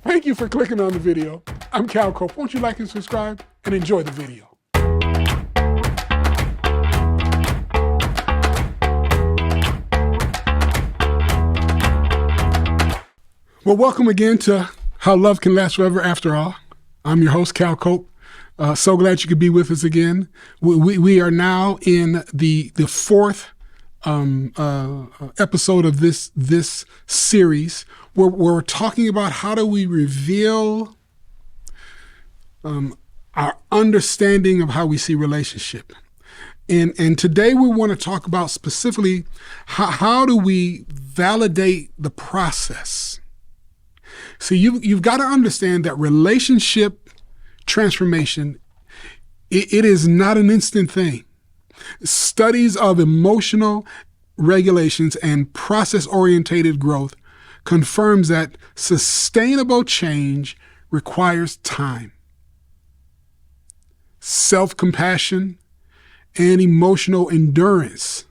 Thank you for clicking on the video. I'm Cal Cope. Won't you like and subscribe and enjoy the video? Well, welcome again to How Love Can Last Forever After All. I'm your host, Cal Cope. So glad you could be with us again. We are now in the fourth episode of this series where we're talking about how do we reveal our understanding of how we see relationship. And today we want to talk about specifically how do we validate the process. So you've got to understand that relationship transformation, it is not an instant thing. Studies of emotional regulations and process-orientated growth confirms that sustainable change requires time, self-compassion, and emotional endurance.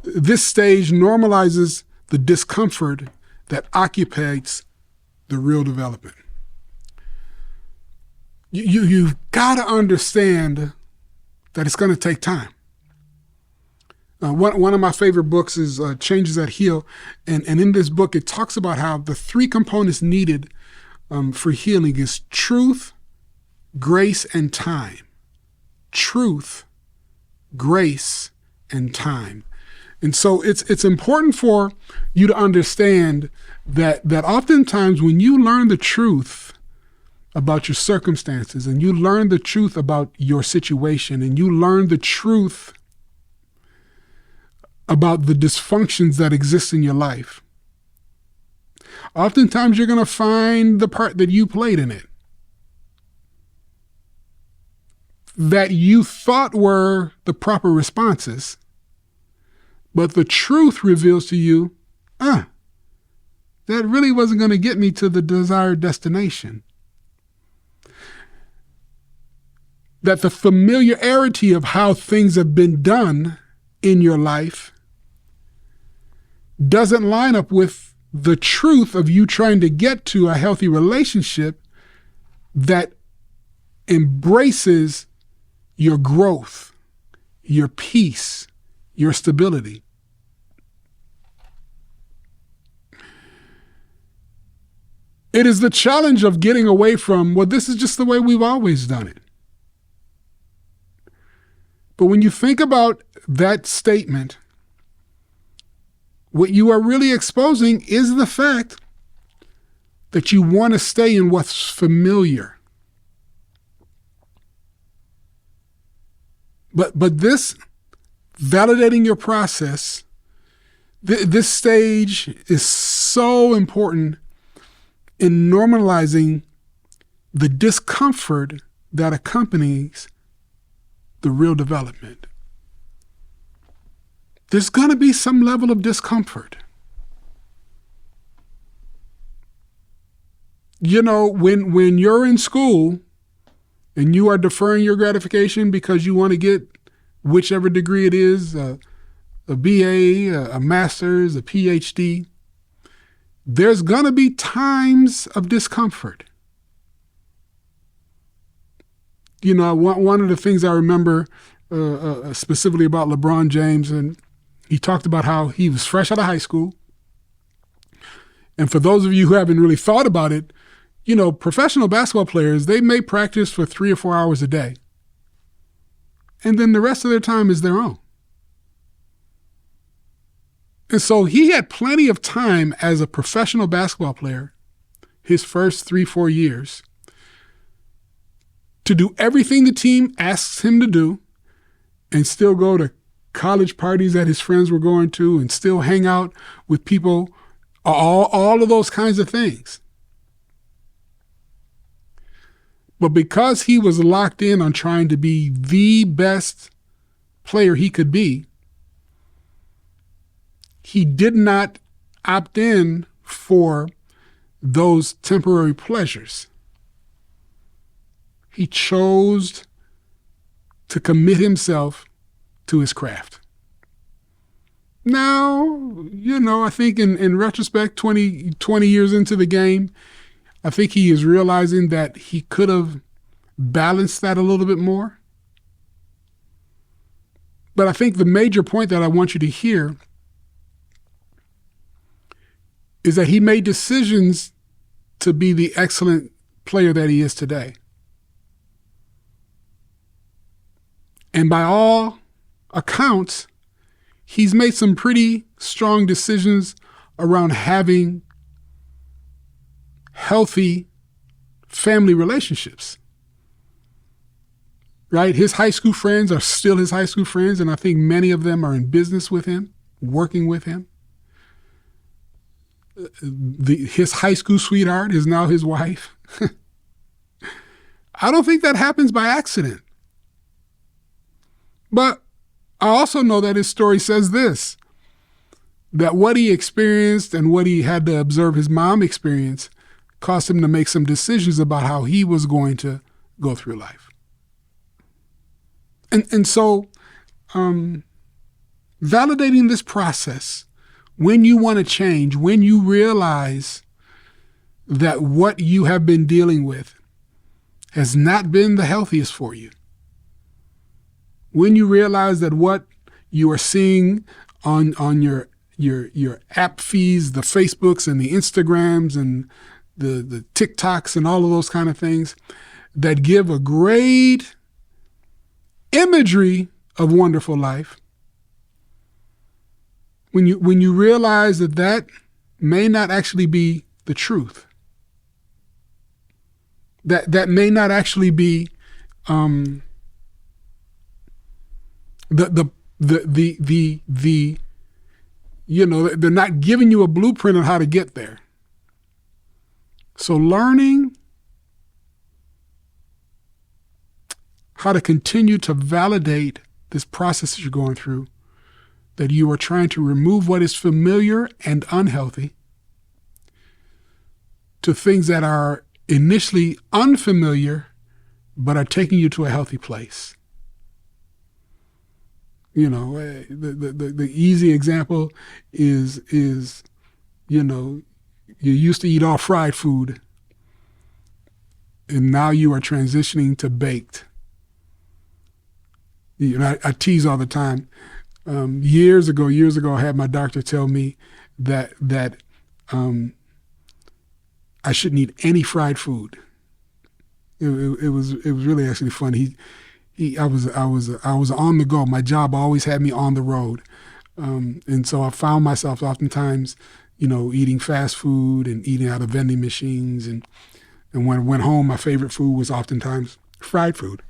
This stage normalizes the discomfort that occupies the real development. You've got to understand that it's going to take time. One of my favorite books is Changes That Heal. And in this book, it talks about how the three components needed for healing is truth, grace, and time. Truth, grace, and time. And so it's important for you to understand that oftentimes when you learn the truth about your circumstances and you learn the truth about your situation and you learn the truth about the dysfunctions that exist in your life, oftentimes you're going to find the part that you played in it, that you thought were the proper responses, but the truth reveals to you, that really wasn't going to get me to the desired destination. That the familiarity of how things have been done in your life doesn't line up with the truth of you trying to get to a healthy relationship that embraces your growth, your peace, your stability. It is the challenge of getting away from, well, this is just the way we've always done it. But when you think about that statement, what you are really exposing is the fact that you want to stay in what's familiar. But this validating your process, this stage is so important in normalizing the discomfort that accompanies the real development. There's going to be some level of discomfort. You know, when you're in school and you are deferring your gratification because you want to get whichever degree it is, a BA, a master's, a PhD, there's going to be times of discomfort. You know, one of the things I remember specifically about LeBron James, and he talked about how he was fresh out of high school. And for those of you who haven't really thought about it, you know, professional basketball players, they may practice for 3 or 4 hours a day. And then the rest of their time is their own. And so he had plenty of time as a professional basketball player, his first 3-4 years, to do everything the team asks him to do and still go to college parties that his friends were going to and still hang out with people, all of those kinds of things. But because he was locked in on trying to be the best player he could be, he did not opt in for those temporary pleasures. He chose to commit himself to his craft. Now, you know, I think in retrospect, 20 years into the game, I think he is realizing that he could have balanced that a little bit more. But I think the major point that I want you to hear is that he made decisions to be the excellent player that he is today. And by all accounts, he's made some pretty strong decisions around having healthy family relationships. Right? His high school friends are still his high school friends, and I think many of them are in business with him, working with him. His high school sweetheart is now his wife. I don't think that happens by accident. But I also know that his story says this, that what he experienced and what he had to observe his mom experience caused him to make some decisions about how he was going to go through life. And so validating this process, when you want to change, when you realize that what you have been dealing with has not been the healthiest for you, when you realize that what you are seeing on your app feeds, the Facebooks and the Instagrams and the TikToks and all of those kind of things that give a great imagery of wonderful life, when you realize that that may not actually be the truth, that may not actually be the they're not giving you a blueprint on how to get there. So learning how to continue to validate this process that you're going through, that you are trying to remove what is familiar and unhealthy to things that are initially unfamiliar but are taking you to a healthy place. You know, the easy example is you used to eat all fried food and now you are transitioning to baked. I tease all the time. Years ago, I had my doctor tell me that I shouldn't eat any fried food. It was really actually fun. I was on the go. My job always had me on the road, and so I found myself oftentimes, eating fast food and eating out of vending machines, and when I went home, my favorite food was oftentimes fried food.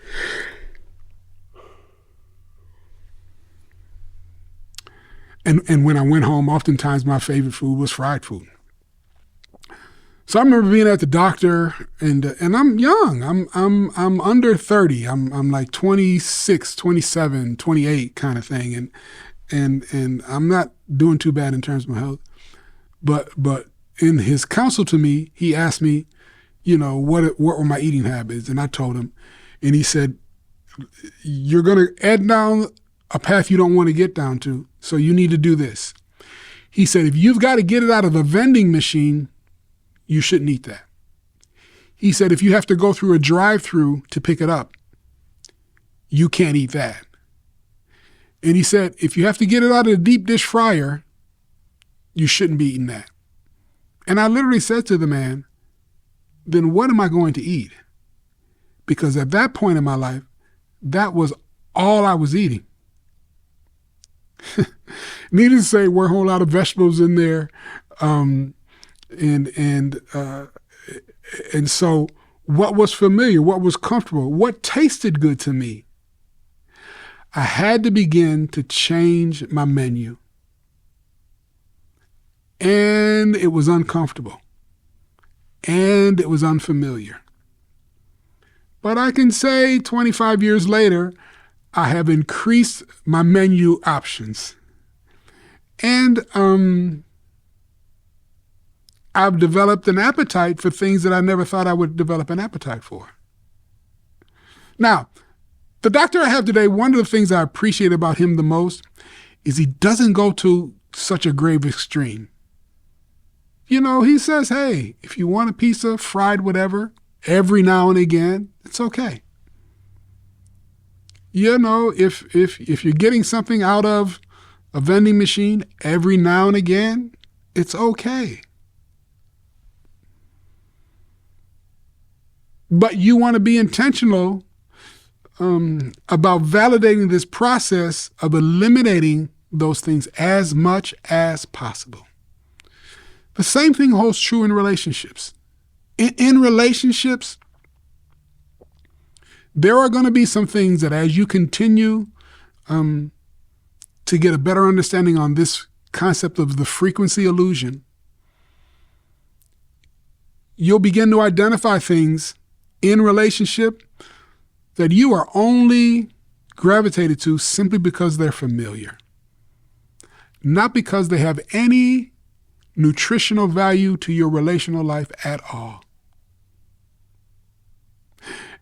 And when I went home, oftentimes my favorite food was fried food. So I remember being at the doctor, and I'm young. I'm under 30. I'm like 26, 27, 28 kind of thing, and I'm not doing too bad in terms of my health. But in his counsel to me, he asked me, what were my eating habits, and I told him, and he said, "You're gonna head down a path you don't want to get down to, so you need to do this." He said, "If you've got to get it out of a vending machine, you shouldn't eat that." He said, "If you have to go through a drive-through to pick it up, you can't eat that." And he said, "If you have to get it out of a deep dish fryer, you shouldn't be eating that." And I literally said to the man, "Then what am I going to eat?" Because at that point in my life, that was all I was eating. Needless to say, were a whole lot of vegetables in there. And so what was familiar, what was comfortable, what tasted good to me, I had to begin to change my menu. And it was uncomfortable. And it was unfamiliar. But I can say 25 years later, I have increased my menu options. And I've developed an appetite for things that I never thought I would develop an appetite for. Now, the doctor I have today, one of the things I appreciate about him the most is he doesn't go to such a grave extreme. He says, hey, if you want a pizza, fried whatever, every now and again, it's okay. If you're getting something out of a vending machine every now and again, it's okay. But you want to be intentional about validating this process of eliminating those things as much as possible. The same thing holds true in relationships. In relationships, there are going to be some things that as you continue to get a better understanding on this concept of the frequency illusion, you'll begin to identify things in relationship that you are only gravitated to simply because they're familiar, not because they have any nutritional value to your relational life at all.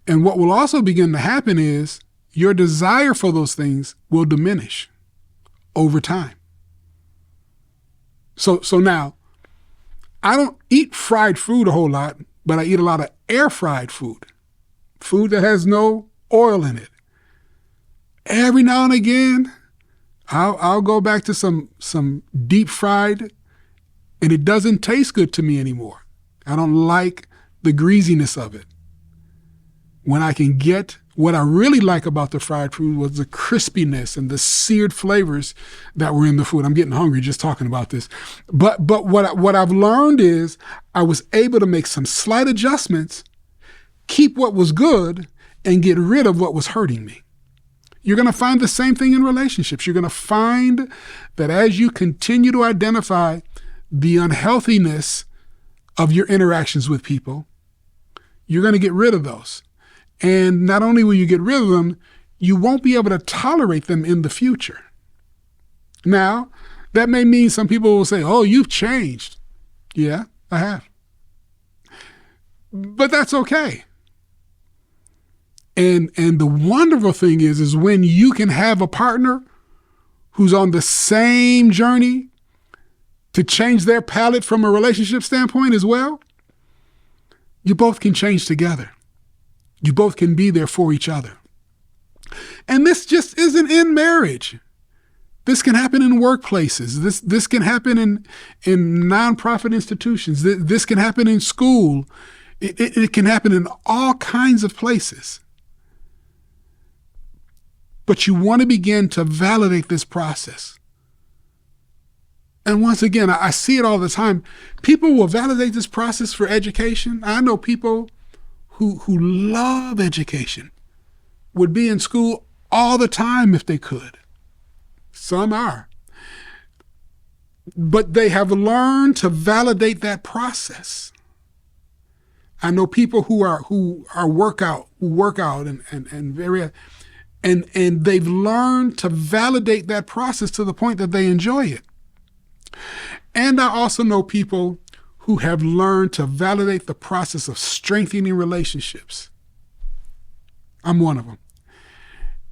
And what will also begin to happen is your desire for those things will diminish over time. So now, I don't eat fried food a whole lot, but I eat a lot of air fried food that has no oil in it. Every now and again, I'll go back to some deep fried, and it doesn't taste good to me anymore. I don't like the greasiness of it. When I can get what I really like about the fried food was the crispiness and the seared flavors that were in the food. I'm getting hungry just talking about this. But what I've learned is I was able to make some slight adjustments, keep what was good, and get rid of what was hurting me. You're going to find the same thing in relationships. You're going to find that as you continue to identify the unhealthiness of your interactions with people, you're going to get rid of those. And not only will you get rid of them, you won't be able to tolerate them in the future. Now, that may mean some people will say, oh, you've changed. Yeah, I have. But that's okay. And the wonderful thing is when you can have a partner who's on the same journey to change their palate from a relationship standpoint as well, you both can change together. You both can be there for each other. And this just isn't in marriage. This can happen in workplaces. This can happen in nonprofit institutions. This can happen in school. It can happen in all kinds of places. But you want to begin to validate this process. And once again, I see it all the time. People will validate this process for education. I know people who love education would be in school all the time if they could. Some are. But they have learned to validate that process. I know people who work out and they've learned to validate that process to the point that they enjoy it. And I also know people who have learned to validate the process of strengthening relationships. I'm one of them.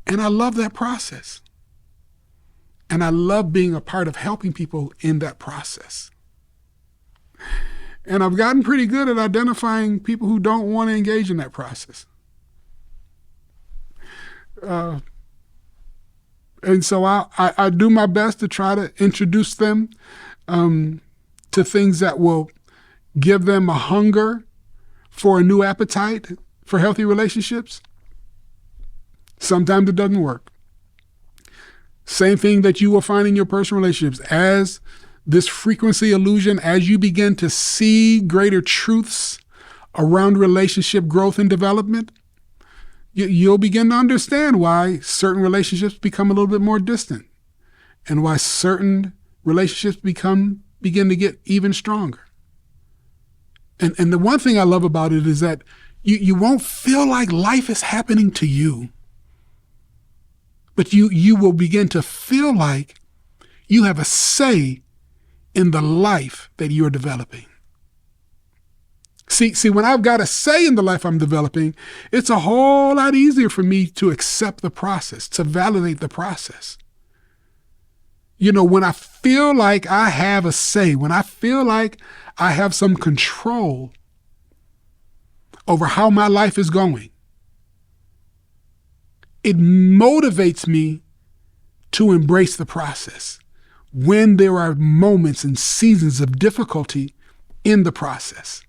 And I love that process. And I love being a part of helping people in that process. And I've gotten pretty good at identifying people who don't want to engage in that process. And so I do my best to try to introduce them to things that will give them a hunger for a new appetite for healthy relationships. Sometimes it doesn't work. Same thing that you will find in your personal relationships. As this frequency illusion, as you begin to see greater truths around relationship growth and development, you'll begin to understand why certain relationships become a little bit more distant and why certain relationships begin to get even stronger. And the one thing I love about it is that you won't feel like life is happening to you, but you will begin to feel like you have a say in the life that you're developing. See, when I've got a say in the life I'm developing, it's a whole lot easier for me to accept the process, to validate the process. When I feel like I have a say, when I feel like I have some control over how my life is going, it motivates me to embrace the process when there are moments and seasons of difficulty in the process.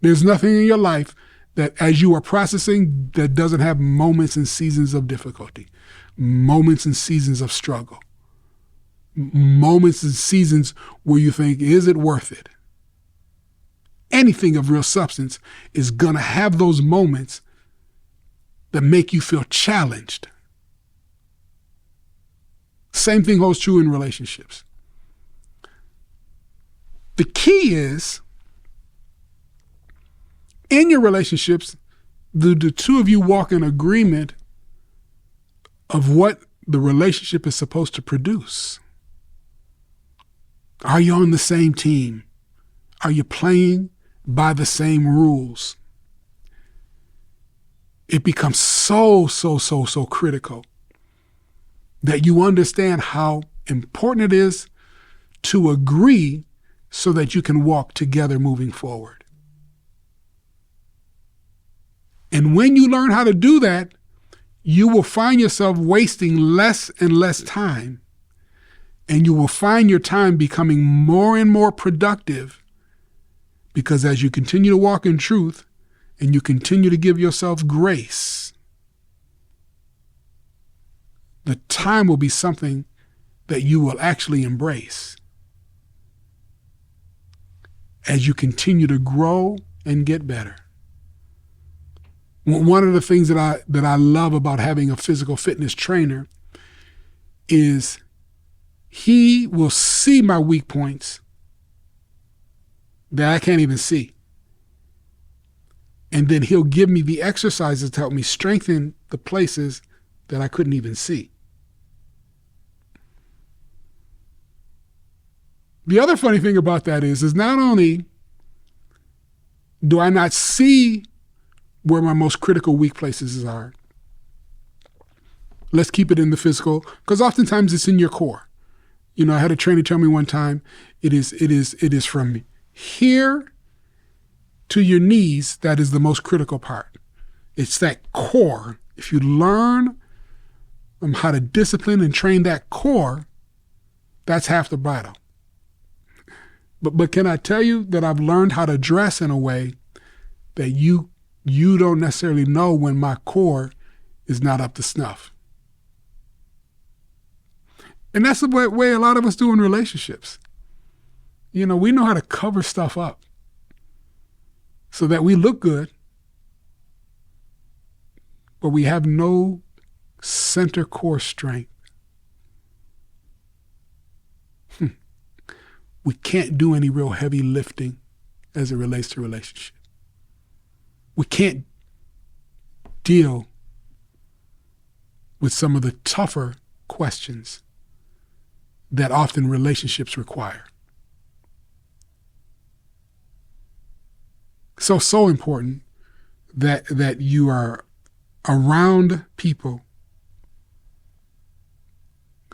There's nothing in your life that as you are processing that doesn't have moments and seasons of difficulty, moments and seasons of struggle, moments and seasons where you think, is it worth it? Anything of real substance is going to have those moments that make you feel challenged. Same thing holds true in relationships. The key is, in your relationships, the two of you walk in agreement of what the relationship is supposed to produce. Are you on the same team? Are you playing by the same rules? It becomes so critical that you understand how important it is to agree so that you can walk together moving forward. And when you learn how to do that, you will find yourself wasting less and less time. And you will find your time becoming more and more productive, because as you continue to walk in truth and you continue to give yourself grace, the time will be something that you will actually embrace as you continue to grow and get better. One of the things that I love about having a physical fitness trainer is he will see my weak points that I can't even see. And then he'll give me the exercises to help me strengthen the places that I couldn't even see. The other funny thing about that is not only do I not see where my most critical weak places are, let's keep it in the physical, because oftentimes it's in your core. I had a trainer tell me one time, it is from here to your knees that is the most critical part. It's that core. If you learn how to discipline and train that core, that's half the battle. But can I tell you that I've learned how to dress in a way that you don't necessarily know when my core is not up to snuff. And that's the way a lot of us do in relationships. We know how to cover stuff up so that we look good, but we have no center core strength. We can't do any real heavy lifting as it relates to relationship. We can't deal with some of the tougher questions that often relationships require. So important that you are around people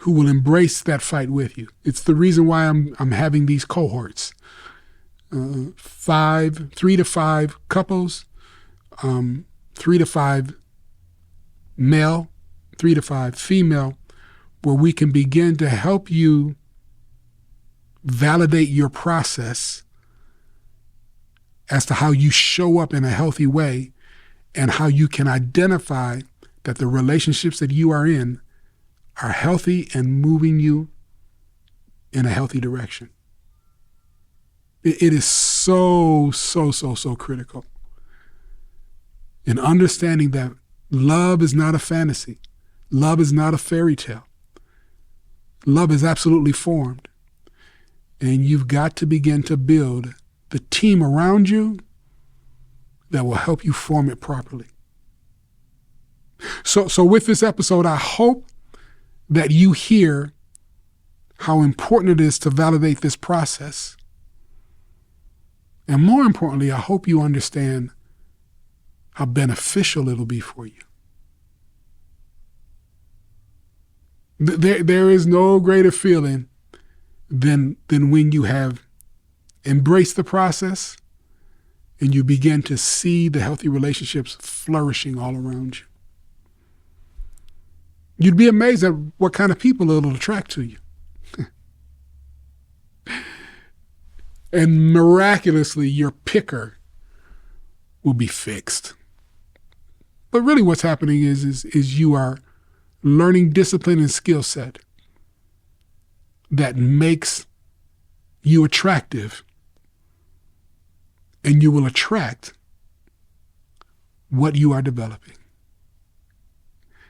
who will embrace that fight with you. It's the reason why I'm having these cohorts. 3 to 5 couples, 3 to 5 male, 3 to 5 female, where we can begin to help you validate your process as to how you show up in a healthy way and how you can identify that the relationships that you are in are healthy and moving you in a healthy direction. It is so critical in understanding that love is not a fantasy. Love is not a fairy tale. Love is absolutely formed. And you've got to begin to build the team around you that will help you form it properly. So with this episode, I hope that you hear how important it is to validate this process. And more importantly, I hope you understand how beneficial it'll be for you. There is no greater feeling than when you have embraced the process and you begin to see the healthy relationships flourishing all around you. You'd be amazed at what kind of people it'll attract to you. And miraculously, your picker will be fixed. But really what's happening is you are learning discipline and skill set that makes you attractive, and you will attract what you are developing.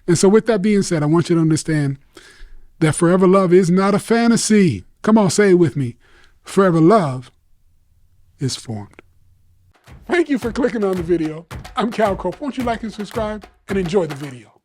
And so with that being said, I want you to understand that forever love is not a fantasy. Come on, say it with me. Forever love is formed. Thank you for clicking on the video. I'm Cal Cope. Won't you like and subscribe and enjoy the video?